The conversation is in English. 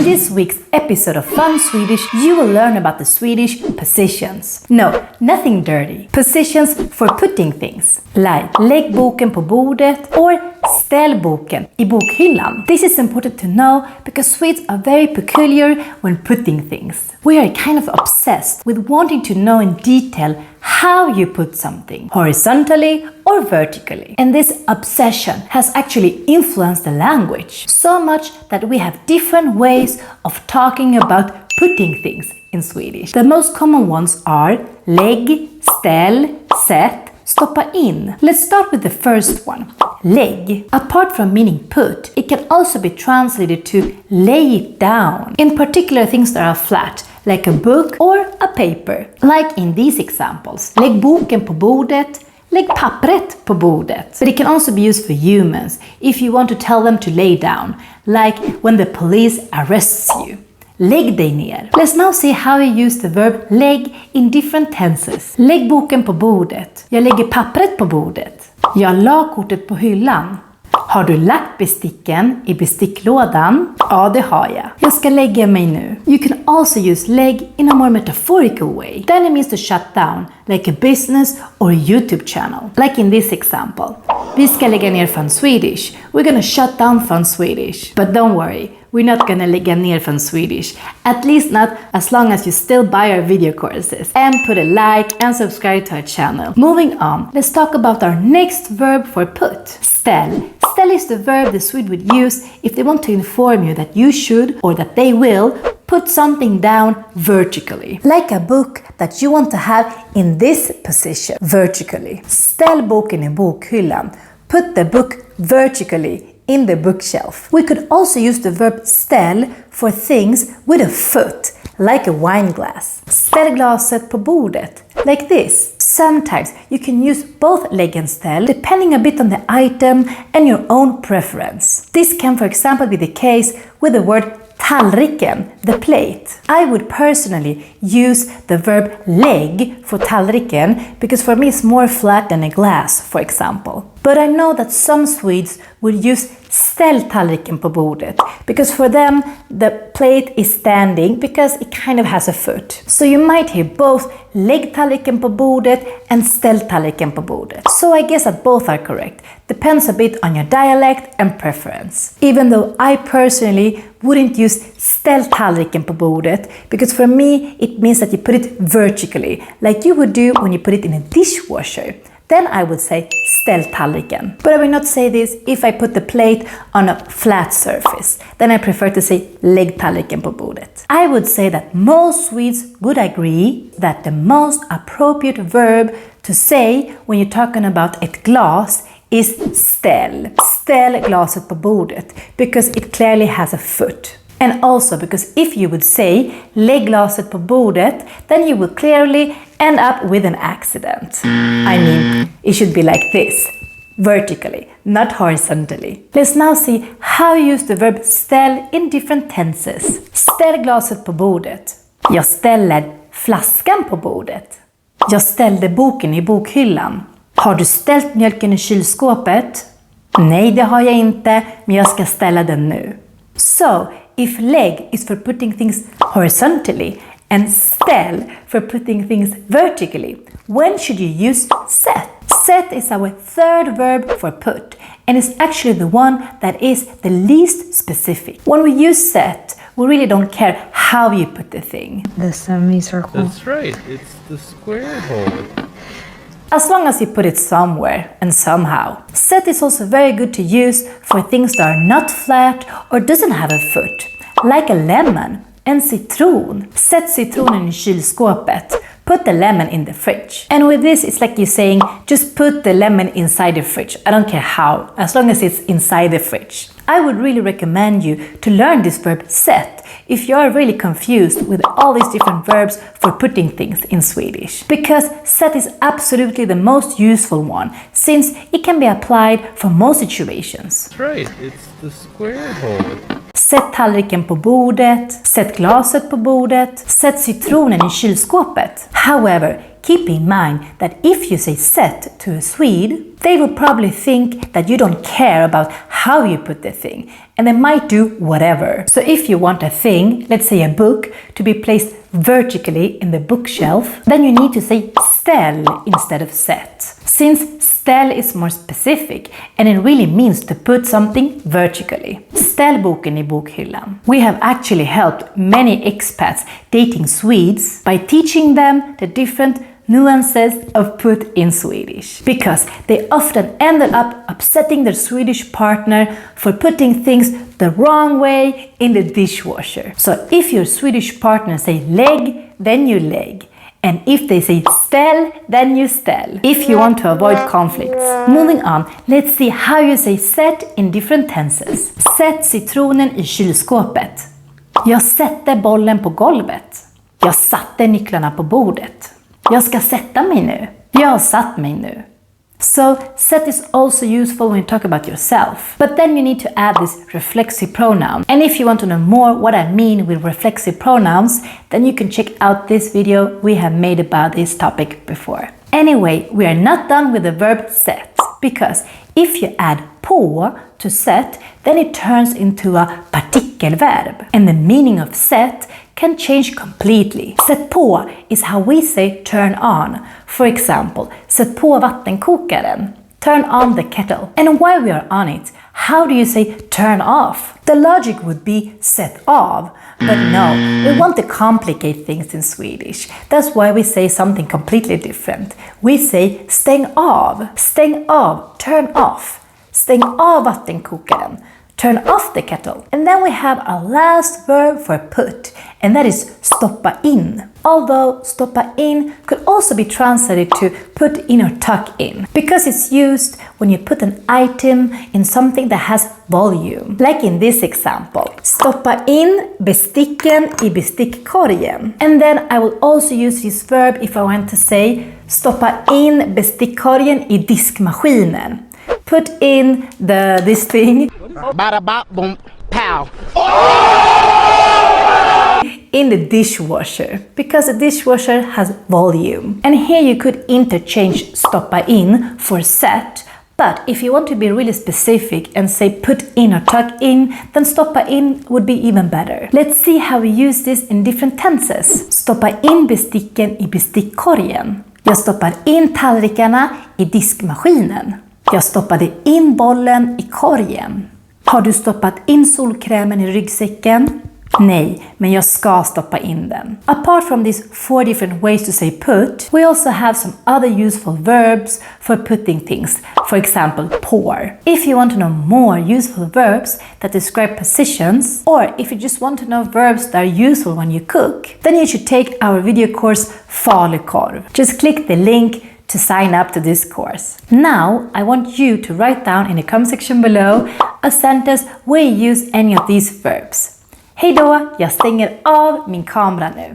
this week's episode of Fun Swedish, you will learn about the Swedish positions. No, nothing dirty. Positions for putting things. Like lägg boken på bordet or ställ boken i bokhyllan. This is important to know because Swedes are very peculiar when putting things. We are kind of obsessed with wanting to know in detail how you put something, horizontally or vertically. And this obsession has actually influenced the language so much that we have different ways of talking about putting things in Swedish. The most common ones are lägg, ställ, sätt, stoppa in. Let's start with the first one. Lägg. Apart from meaning put, it can also be translated to lay it down. In particular things that are flat, like a book or a paper. Like in these examples. Lägg boken på bordet. Lägg pappret på bordet. But it can also be used for humans if you want to tell them to lay down. Like when the police arrests you. Lägg dig ner. Let's now see how you use the verb lägg in different tenses. Lägg boken på bordet. Jag lägger pappret på bordet. Jag la kortet på hyllan. Har du lagt besticken i besticklådan? Ja, det har jag. Jag ska lägga mig nu. You can also use lägg in a more metaphorical way. Then it means to shut down, like a business or a YouTube channel. Like in this example. Vi ska lägga ner Fun Swedish. We're gonna shut down Fun Swedish. But don't worry, we're not gonna lägga ner Fun Swedish. At least not as long as you still buy our video courses. And put a like and subscribe to our channel. Moving on, let's talk about our next verb for put. Ställ. Ställ is the verb the Swede would use if they want to inform you that you should or that they will put something down vertically. Like a book that you want to have in this position, vertically. Ställ boken i bokhyllan. Put the book vertically in the bookshelf. We could also use the verb ställ for things with a foot, like a wine glass. Ställ glaset på bordet, like this. Sometimes you can use both lägg and ställ depending a bit on the item and your own preference. This can for example be the case with the word tallriken, the plate. I would personally use the verb lägg for tallriken because for me it's more flat than a glass, for example. But I know that some Swedes would use ställ tallriken på bordet because for them the plate is standing because it kind of has a foot. So you might hear both lägg tallriken på bordet and ställ tallriken på bordet. So I guess that both are correct. Depends a bit on your dialect and preference. Even though I personally wouldn't use ställ tallriken på bordet because for me it means that you put it vertically, like you would do when you put it in a dishwasher. Then I would say ställ tallriken. But I will not say this if I put the plate on a flat surface. Then I prefer to say lägg tallriken på bordet. I would say that most Swedes would agree that the most appropriate verb to say when you're talking about ett glas is ställ. Ställ glaset på bordet because it clearly has a foot. And also because if you would say lägg glaset på bordet, then you will clearly end up with an accident. I mean, it should be like this, vertically, not horizontally. Let's now see how you use the verb ställ in different tenses. Ställ glaset på bordet. Jag ställer flaskan på bordet. Jag ställde boken i bokhyllan. Har du ställt mjölken i kylskåpet? Nej, det har jag inte, men jag ska ställa den nu. So, if lägg is for putting things horizontally and ställ for putting things vertically, when should you use sätt? Sätt is our third verb for put and is actually the one that is the least specific. When we use sätt, we really don't care how you put the thing. The semicircle. That's right, it's the square hole. As long as you put it somewhere and somehow. Sätt is also very good to use for things that are not flat or doesn't have a foot. Like a lemon and citron. Sätt citronen i kylskåpet. Put the lemon in the fridge. And with this, it's like you saying, just put the lemon inside the fridge. I don't care how, as long as it's inside the fridge. I would really recommend you to learn this verb sätt if you are really confused with all these different verbs for putting things in Swedish. Because sätt is absolutely the most useful one, since it can be applied for most situations. That's right, it's the square hole. Sätt tallriken på bordet, sätt glaset på bordet, sätt citronen i kylskåpet. However, keep in mind that if you say set to a Swede, they will probably think that you don't care about how you put the thing, and they might do whatever. So if you want a thing, let's say a book, to be placed vertically in the bookshelf, then you need to say ställ instead of set. Since ställ is more specific and it really means to put something vertically. Ställ boken I bokhyllan. We have actually helped many expats dating Swedes by teaching them the different nuances of put in Swedish, because they often ended up upsetting their Swedish partner for putting things the wrong way in the dishwasher. So if your Swedish partner say lägg, then you lägg. And if they say ställ, then you ställ. If you want to avoid conflicts. Moving on, let's see how you say set in different tenses. Sätt citronen I kylskåpet. Jag sätter bollen på golvet. Jag satte nycklarna på bordet. Jag ska sätta mig nu. Jag har satt mig nu. So, set is also useful when you talk about yourself. But then you need to add this reflexive pronoun. And if you want to know more what I mean with reflexive pronouns, then you can check out this video we have made about this topic before. Anyway, we are not done with the verb set, because if you add på to set, then it turns into a partikelverb. And the meaning of set can change completely. Sätt på is how we say turn on. For example, sätt på vattenkokaren. Turn on the kettle. And while we are on it, how do you say turn off? The logic would be sätt av. But no, we want to complicate things in Swedish. That's why we say something completely different. We say stäng av. Stäng av, turn off. Stäng av vattenkokaren. Turn off the kettle. And then we have our last verb for put, and that is stoppa in. Although stoppa in could also be translated to put in or tuck in, because it's used when you put an item in something that has volume. Like in this example, stoppa in besticken I bestickkorgen. And then I will also use this verb if I want to say stoppa in bestickkorgen I diskmaskinen. Put in this thing Bada bop boom pow. in the dishwasher, because the dishwasher has volume. And here you could interchange stoppa in for set, but if you want to be really specific and say put in or tuck in, then stoppa in would be even better. Let's see how we use this in different tenses. Stoppa in besticken I bestickkorgen. Jag stoppar in tallrikarna i diskmaskinen. Jag stoppade in bollen i korgen. Har du stoppat in solkrämen i ryggsäcken? Nej, men jag ska stoppa in den. Apart from these 4 different ways to say put, we also have some other useful verbs for putting things. For example, pour. If you want to know more useful verbs that describe positions, or if you just want to know verbs that are useful when you cook, then you should take our video course Falukorv. Just click the link to sign up to this course. Now, I want you to write down in the comment section below a sentence where you use any of these verbs. Hej då, jag stänger av min kamera nu.